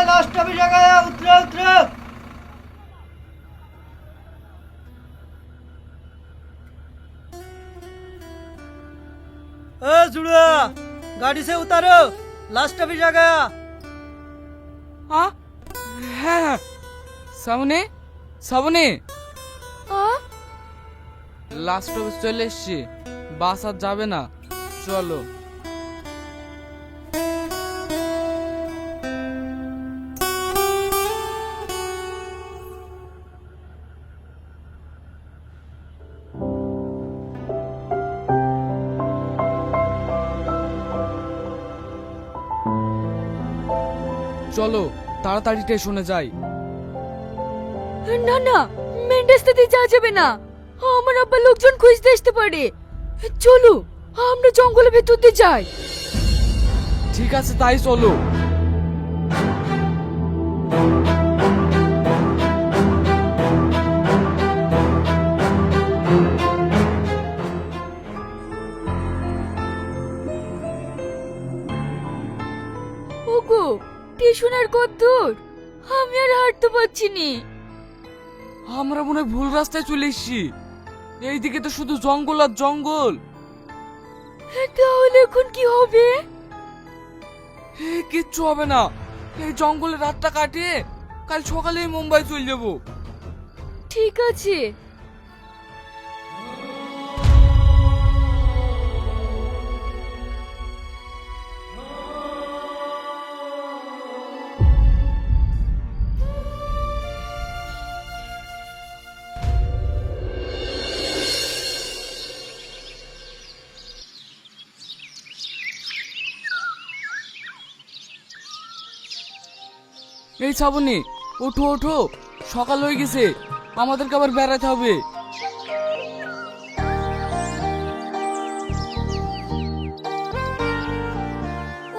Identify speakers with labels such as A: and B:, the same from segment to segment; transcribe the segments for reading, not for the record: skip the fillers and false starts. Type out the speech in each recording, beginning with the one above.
A: Last stoppage आ गया, उतरो उतरो। जुड़वा, गाड़ी से उतारो, लास्ट स्टॉपेज आ गया।
B: हाँ हाँ সামনে সামনে লাস্ট অফিস চলে এসছি, বাস আর যাবে না, চলো। চলো তাড়াতাড়ি স্টেশনে যাই।
C: না না, মেন রাস্তা দিয়ে যাওয়া যাবে না, আমার আব্বা লোকজন খুঁজতে আসতে পারে। চলো আমরা জঙ্গলের ভেতর দিয়ে যাই।
B: ঠিক আছে তাই চলো।
C: ওগো, স্টেশনের কত দূর? আমি আর হাঁটতে পারছি নি।
B: আমরা মনে হয় ভুল রাস্তায় চলে এসেছি, এইদিকে তো শুধু জঙ্গল আর জঙ্গল।
C: তাহলে এখন কি হবে?
B: কিচ্ছু হবে না, এই জঙ্গলে রাতটা কাটিয়ে কাল সকালেই মুম্বাই চলে যাবো।
C: ঠিক আছে।
B: এই শ্রাবণী, ওঠো ওঠো, সকাল হয়ে গেছে, আমাদেরকে আবার বেড়াতে হবে।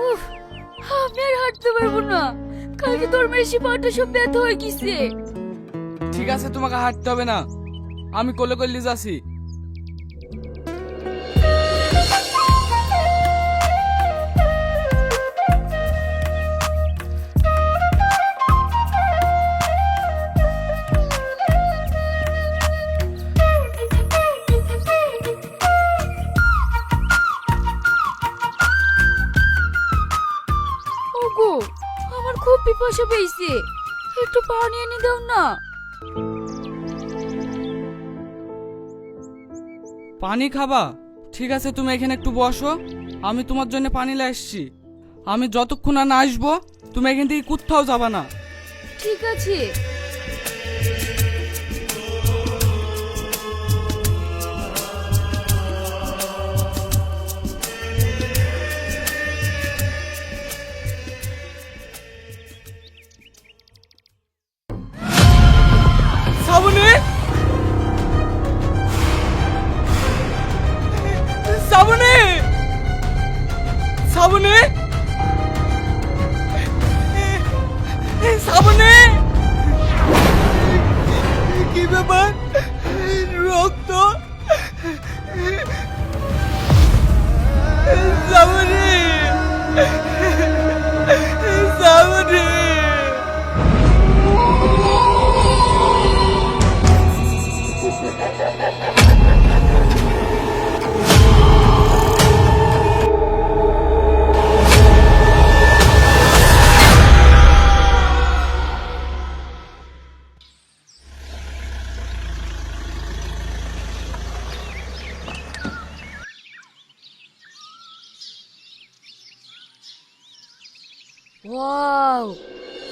C: উফ, আমি আর হাঁটতে পারবো না, কালকে তোর মেশি পাটা সব ব্যথা হয়ে গেছে।
B: ঠিক আছে, তোমাকে হাঁটতে হবে না, আমি কোলে কোলে যাচ্ছি।
C: ওগো, আমার খুব পিপাসা পেয়েছে, একটু পানি এনে দাও না।
B: পানি খাবা? ঠিক আছে, তুমি এখানে একটু বসো, আমি তোমার জন্য পানি নিয়ে আসছি। আমি যতক্ষণ না আসবো তুমি এখান থেকে কোথাও যাবা না।
C: ঠিক আছে।
B: শ্রাবণী, শ্রাবণী, শ্রাবণী, শ্রাবণী, কি ব্যাপার? রক্ত? শ্রাবণী, শ্রাবণী।
D: ওয়াও,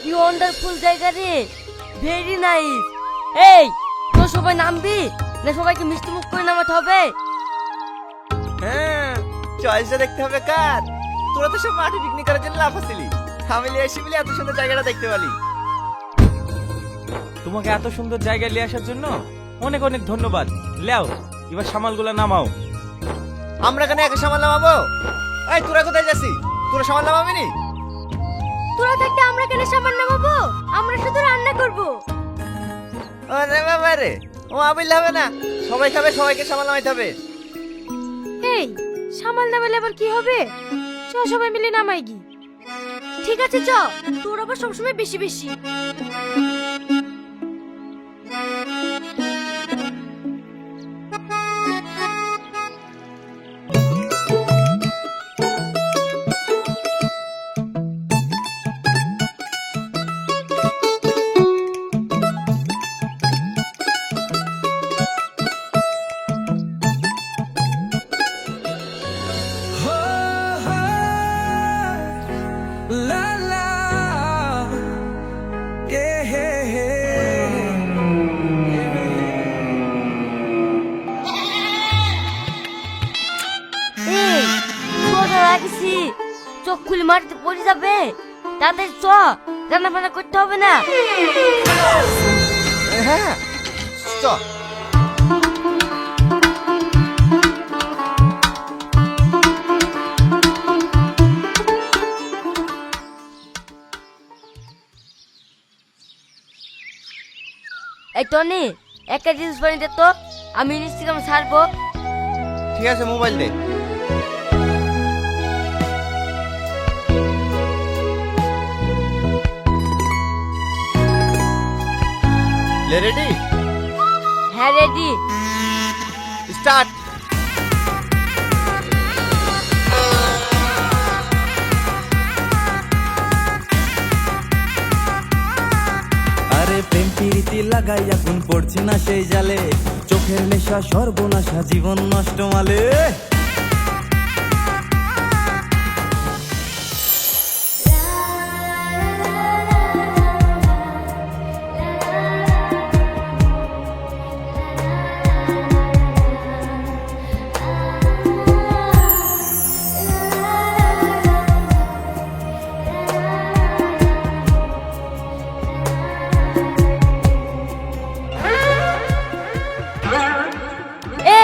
D: কি ওয়ান্ডারফুল জায়গা রে, ভেরি নাইস। এই, তো সবাই নামবি না সবাইকে মিষ্টি মুখ করে নামাতে হবে?
A: হ্যাঁ, চয়েসটা দেখতে হবে কার। তোরা তো সব মাঠে পিকনিক করার জন্য লাফাছিলি, আমি লিয়ে আসি বলে এত সুন্দর জায়গাটা দেখতে পারি।
E: তোমাকে এত সুন্দর জায়গায় নিয়ে আসার জন্য অনেক অনেক ধন্যবাদ। লেও, এবার সামালগুলা নামাও।
A: আমরা কেন একা সামাল নামাবো? এই তোরা কোথায় যাচ্ছি? তোরা সামাল নামাবি নি?
C: তোরা থাকতে আমরা কেন সামান নামাবো? আমরা শুধু রান্না করব।
A: আরে বাবা রে, ও আবিল হবে না, সবাই খাবে, সবাইকে সামাল নামাইতে হবে।
C: এই, সামাল নামালে আবার কি হবে? চ সবাই মিলে নামাই গি। ঠিক আছে চ, তোর আবার সবসময় বেশি বেশি।
D: এই সোজা রাখছি, চোখ খুলে মাটিতে পড়ে যাবে। তাদের চ, রান্না বান্না করতে হবে না।
A: হ্যাঁ চ।
D: এই টনি, একটা রিলস বানিয়ে দে তো, আমি ইনস্টাগ্রাম ছাড়বো।
A: ঠিক আছে, মোবাইল দে। রেডি?
D: হ্যাঁ রেডি।
A: স্টার্ট।
F: আরে প্রেম প্রীতি লাগাই এখন পড়ছি না সেই জালে, চোখের নেশা সর্বনাশা জীবন নষ্ট মালে।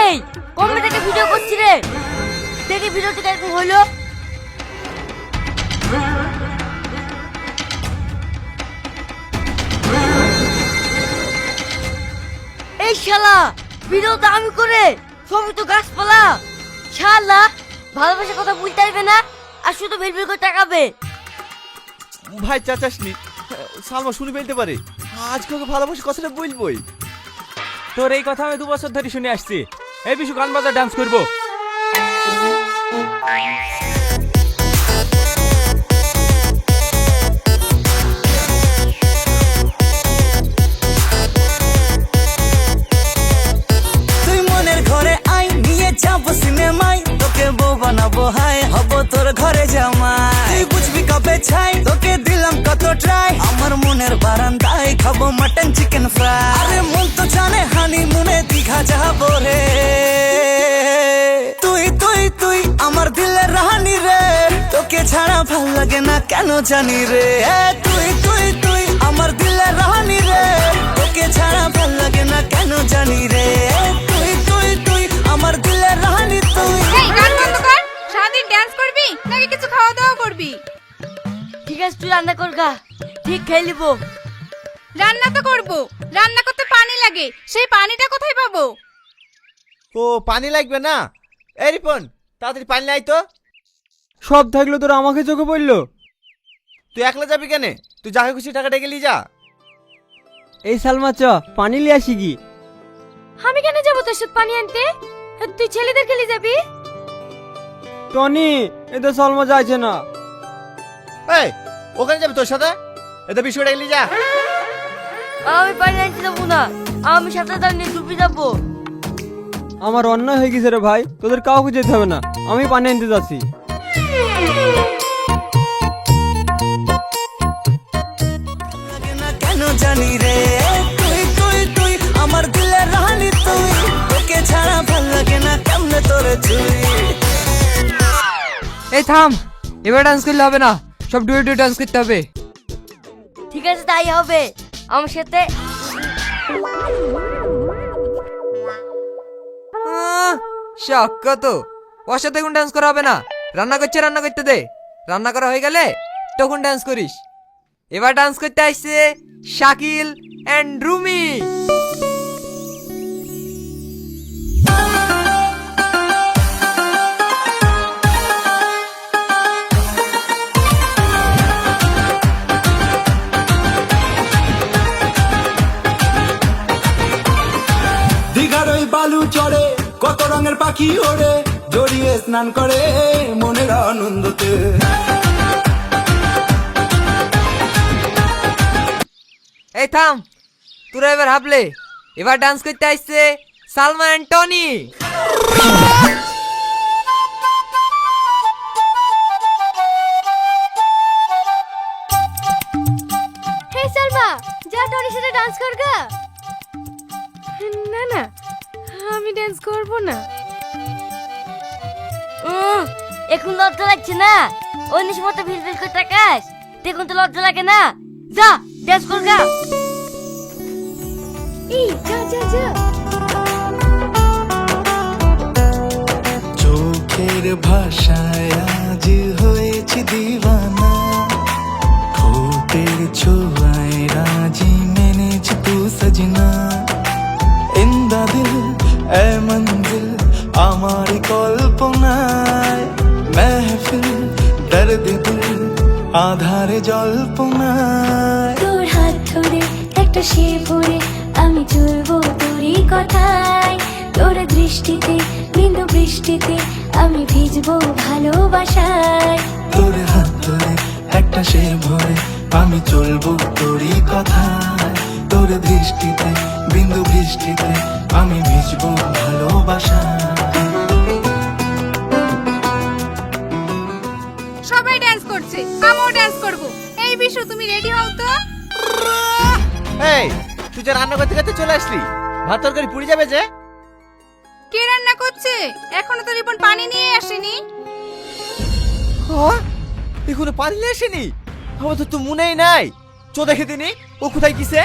D: এই কমে থেকে ভিডিও করছি রে, দেখি ভিডিওটা কেমন হলো। এই শালা, ভিডিওটা আমি করে, সবই তো গাছপালা। শালা ভালোবাসার কথা বলতে পারবে না, আর শুধু ভিড় করে তাকাবে।
A: ভাই চাচাসনি, সালমা শুনে ফেলতে পারে। আজকে ওকে ভালোবাসি কথাটা বলবই।
E: তোর এই কথা আমি 2 বছর ধরে শুনে আসছি। এই বিশু গান বাজা ডান্স করবো।
F: তুই মনের ঘরে আই, নিয়ে যাবো সিনেমায়, তোকে বউ বানাবো, হাই হব তোর ঘরে জামাই। তুই বুঝবি কবে ছাই, তোকে দিলাম কত ট্রাই, আমার মনের বারান্দায় খাবো মাটন চিকেন ফ্রাই। আরে মন তো জানে হানি মুনে দীঘা যাবো রে। তুই তুই তুই আমার দিলের রাহানি রে, তোকে ছাড়া ভাল লাগে না কেন জানি রে। তুই তুই তুই আমার দিলের রাহানি রে, তোকে ছাড়া ভাল লাগে না কেন জানি রে। তুই তুই তুই আমার দিলের রাহানি তুই।
C: এই গান বন্ধ কর, সারাদিন ডান্স করবি নাকি কিছু খাওয়া দাওয়া করবি?
D: ঠিক আছে তুই রান্না করগা, ঠিক খেয়ে নিবো।
C: রান্না তো করব, রান্না করতে পানি লাগে, সেই পানিটা কোথায় পাবো?
A: ও পানি লাগবে না? এই রিপন, তাড়াতাড়ি পানি লাই তো।
G: সব থাকলো তোর আমাকে চোখে পড়লো।
A: তুই একলা যাবি কেন? তুই যাকে খুশি টাকা ডেকে নিয়ে যা।
G: এই সালমা চ, পানি লিয়ে আসি কি?
C: আমি কেন যাবো তোর সাথে পানি আনতে? তুই ছেলেদের খেলে যাবি।
G: টনি, এতে সালমা যাইছে না।
A: এই ওখানে যাবি তোর সাথে? এটা বিশু ডেকে নিয়ে যা।
D: আমি পানি আনতে যাবো না, আমি সাথে নিয়ে ডুবে যাবো।
G: আমার অন্যায় হয়ে গেছে রে ভাই, তোদের কাউকে যেতে হবে না, আমি পানি আনতে যাচ্ছি।
F: লাগে না কেন জানি রে। তুই তুই তুই আমার দিলের রাহানি তুই, তোকে ছাড়া ভাল লাগে না কেমনে তোরে চুই।
B: এই থাম, এবার ডান্স করলে হবে না, সব ডুয়ে ডুয়ে ডান্স করতে হবে।
D: ঠিক আছে তাই হবে, আমার সাথে।
B: শখ কত, ওর সাথে এখন ডান্স করা হবে না। রান্না করছে, রান্না করতে দে, রান্না করা হয়ে গেলে তখন ডান্স করিস। এবার ডান্স করতে আসছে শাকিল এন্ড রুমি।
H: পাখি ওড়ে জড়িয়ে স্নান করে মনের আনন্দতে।
B: এই থাম, তোরা এবার হাবলে। এবার ডান্স করতে আসছে সালমা এন্ড টনি।
C: হে সালমা, যা টনির সাথে ডান্স করগা। না না, আমি ডান্স করব না।
D: এখন লজ্জা লাগছে না? অন্য সময় তো ভিল ভিল করে তাকাস, দেখুন তো লজ্জা লাগে না? যা ড্যান্স কর গা।
C: এই যা যা যা।
H: চোখের ভাষায় আজ হয়েছি দিওয়ানা, ঠোঁটের ছোঁয়ায় রাজি মেনেছি তু সजना। ইন্দা দিল এ মঞ্জিল আমার কল্পনায়, মেহফিল দর্দ দিল আধারে জল্পনায়।
I: তোর হাত ধরে একটা সে ভরে আমি চলবো তোরই কথায়, তোর দৃষ্টিতে বিন্দু বৃষ্টিতে আমি ভিজবো ভালোবাসায়।
H: তোর হাত ধরে একটা সে ভরে আমি চলবো তোরই কথায়, তোর দৃষ্টিতে বিন্দু বৃষ্টিতে আমি ভিজবো ভালোবাসায়।
J: সবাই ডান্স করছে, আমিও ডান্স করব। এই বিশু, তুমি রেডি হও তো।
A: এই তুই যে রান্না করতে করতে চলে আসলি, ভাত তরকারি পুড়ে যাবে যে।
J: কে রান্না করছে? এখনো তো রিপন পানি নিয়ে আসেনি।
A: হ্যাঁ, এখনো পানি নিয়ে আসেনি? আমার তো মনেই নাই। চো দেখে দিনি ও কোথায় কিসে।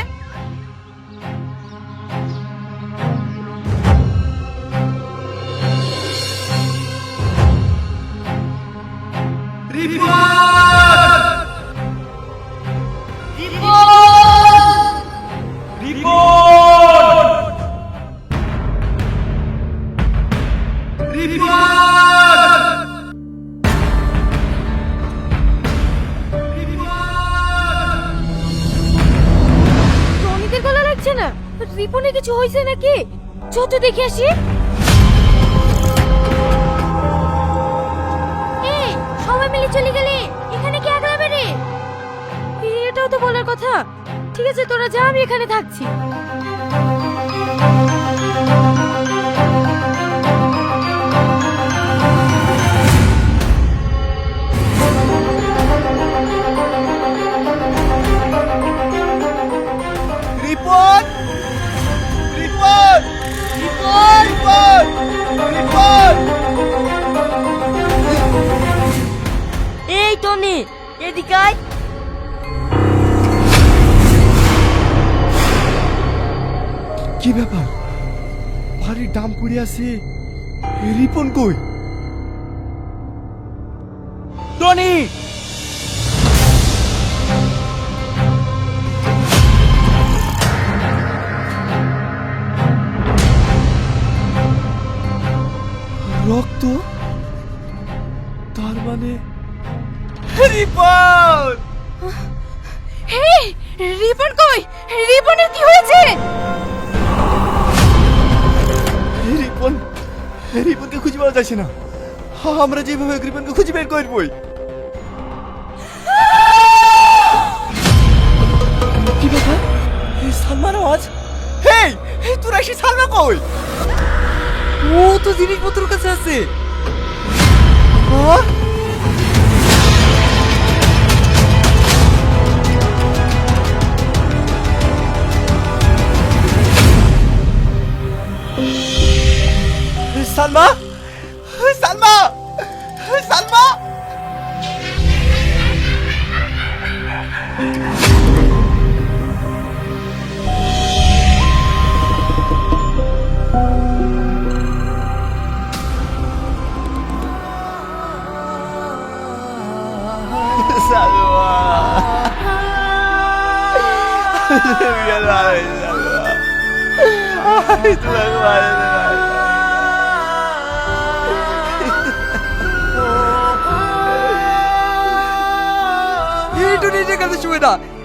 C: টনিদের গলা লাগছে না? রিপনে কিছু হয়েছে নাকি? চল তো দেখে আসি। এই সবাই মিলে চলে গেলে, এখানে কি আগলাবে রে? এটাও তো বলার কথা। ঠিক আছে তোরা যা, আমি এখানে থাকছি।
A: রিপন রিপন রিপন রিপন।
D: এই টনি, এদিকে আয়।
A: কি ব্যাপার? ভারী দাম পড়ে আছে। রিপন কই? টনি! রক্ত, তার মানে রিপন!
J: হে, রিপন কই? রিপনের কি হয়েছে?
A: রিপন, রিপনকে খুঁজে পাওয়া যাচ্ছে না। আমরা যেভাবে রিপনকে খুঁজে বের করবই। কি ব্যাপার? সালমার আওয়াজ। হেই, তোরা এসে সালমা কই?
B: ও তো জিনিসপত্র কাছে আছে।
A: সালমা, সালমা, সালমা!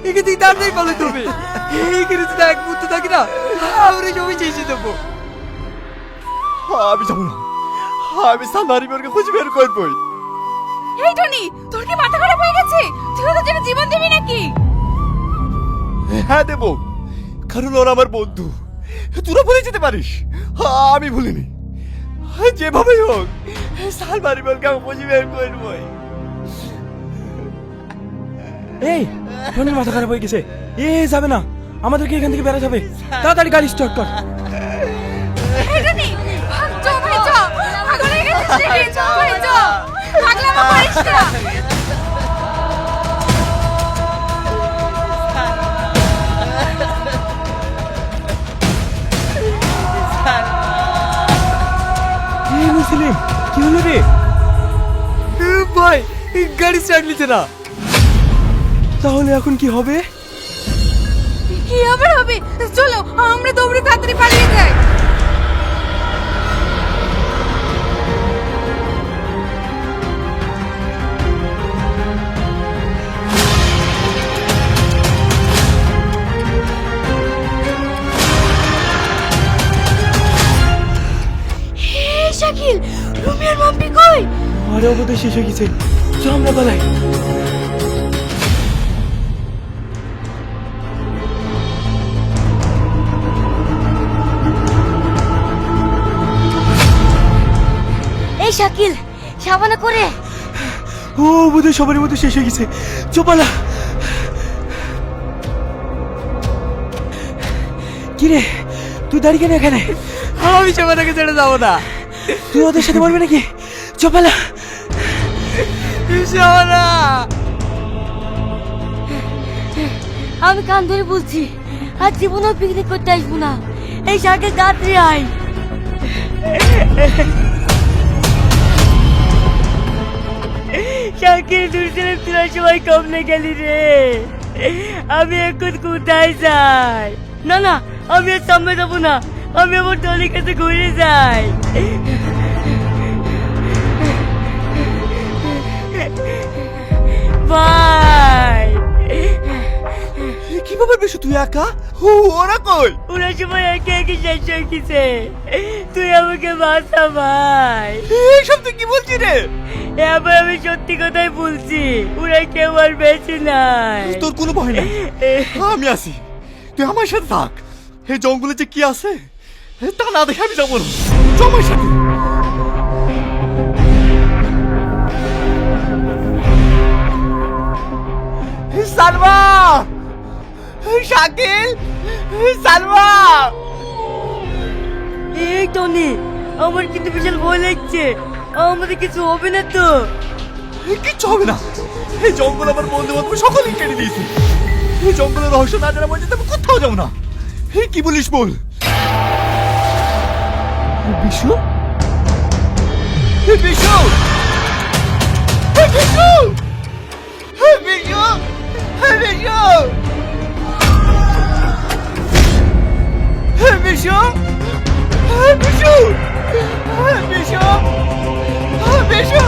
B: একে তুই তাড়াতাড়ি পালো তুমি। এইখানে যদি এক মুহূর্ত থাকি না, আমরা সবাই চেয়েছি দেবো।
A: আমি যাবো না, আমি সালমারিবরকে খুঁজে বের করবই।
J: এই টনি, তোর কি মাথা খারাপ হয়ে গেছে? তুই ওদের জন্য জীবন দিবি নাকি?
A: হ্যাঁ দেবো, কারণ ওরা আমার বন্ধু। তোরা ভুলে যেতে পারিস, আমি ভুলিনি। যেভাবেই হোক সালমারিবরকে আমি খুঁজে বের করবই।
E: এই টনির মাথা খারাপ হয়ে গেছে, যাবে না, আমাদেরকে এখান থেকে বেরোতে হবে। তাড়াতাড়ি গাড়ি স্টার্ট কর।
J: এই টনি, ভাগ, চ ভাই চ। পাগল হয়ে গেছিস নাকি? চ ভাই চ। পাগলামো করিস না।
E: মুসলিম, কি হলো রে?
B: ভাই গাড়ি স্টার্ট নিচ্ছে না।
E: তাহলে এখন কি হবে?
J: কি আবার হবে? চলো আমরা দৌড়ে তাড়াতাড়ি পালিয়ে যাই।
C: শাকিল, রুমিয়ার মাম্পি কই?
E: আরে ওদের শেষ হয়ে গেছে, চল আমরা পালাই।
D: এই শাকিল, সাবানা করে।
E: ও বোধহয় সবারই মধ্যে শেষ হয়ে গেছে, চোপালা। কিরে তুই দাঁড়িয়ে কেন এখানে?
B: আমি সাবানাকে ছেড়ে যাবো না।
E: তুই ওদের সাথে বলবি নাকি? চোপালা।
B: সাবানা,
D: আমি কান ধরে বলছি, আর জীবনেও পিকনিক করতে আসবো না। এই শাকিল তাড়াতাড়ি আয়। শাকিল, দূর ছেলে তোরা সবাই কমনে গেলি রে। আমি এখন কোথায় যাই? না না, আমি আর সামনে যাবো না, আমি আমার টলির কাছে ঘুরে যাই। ভাই,
A: কি ব্যাপার বেশু, তুই একা? ওরা কই?
D: ওরা সবাই একে একে শেষ হয়ে গেছে। তুই আমাকে বাঁচা ভাই।
A: এইসব তুই কি বলছিস রে?
D: এবার আমি সত্যি কথাই বলছি, ওরা কেউ আর বেঁচে নাই।
A: তোর কোনো ভয় নাই, আমি আছি, তুই আমার সাথে থাক। এই জঙ্গলে যে কি আছে তা না দেখে আমি যাবো না, চল আমার সাথে। সালমা, শাকিল, সালমা।
D: এই টনি, আমার কিন্তু বিশাল ভয় লাগছে। আমাদের কিছু হবে না তো?
A: কিচ্ছু হবে না, এই জঙ্গল আমার বন্ধু বান্ধব সকলেই কেটে দিয়েছে। এই জঙ্গলের রহস্য না জানা পর্যন্ত আমি কোথাও যাবো না। কি বলিস বল? বিশু, বিশু, বিশু, বিশু, বিশু, বিশু, বিশু, বিশু, বিশু।